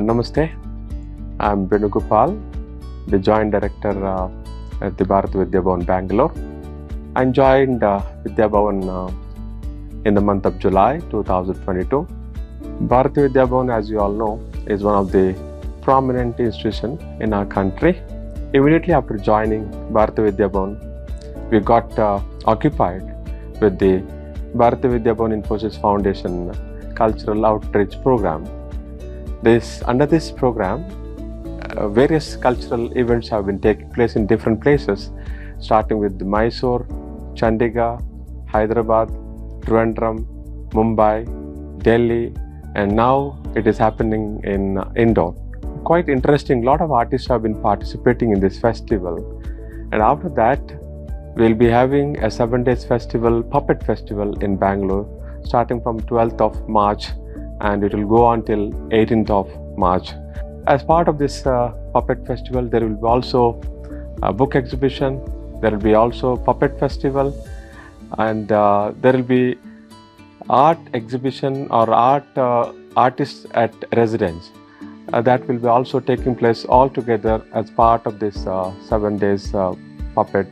Namaste, I'm Venugopal, the Joint Director at the Bharat Vidya Bhavan, Bangalore. I joined Vidya Bhavan in the month of July 2022. Bharat Vidya Bhavan, as you all know, is one of the prominent institutions in our country. Immediately after joining Bharat Vidya Bhavan, we got occupied with the Bharat Vidya Bhavan Infosys Foundation Cultural Outreach Program. Under this program, various cultural events have been taking place in different places, starting with Mysore, Chandigarh, Hyderabad, Trivandrum, Mumbai, Delhi, and now it is happening in Indore. Quite interesting, a lot of artists have been participating in this festival. And after that, we'll be having a 7-day festival, puppet festival in Bangalore, starting from 12th of March, and it will go until 18th of March. As part of this puppet festival, there will be also a book exhibition, there will be also puppet festival, and there will be art exhibition or artists at residence. That will be also taking place all together as part of this 7 days puppet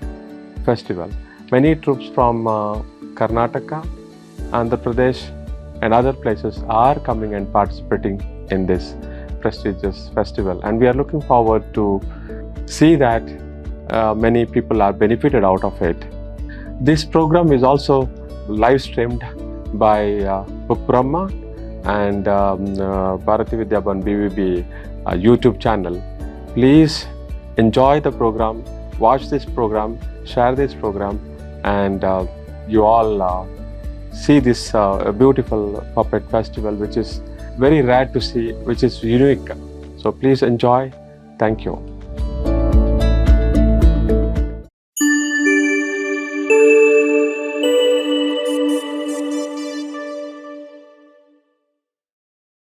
festival. Many troops from Karnataka, Andhra Pradesh and other places are coming and participating in this prestigious festival, and we are looking forward to see that many people are benefited out of it. This program is also live streamed by Book Brahma and Bharati Vidya Bhavan BVB YouTube channel. Please enjoy the program, watch this program, share this program, and you all see this beautiful puppet festival, which is very rare to see, which is unique. So please enjoy. Thank you.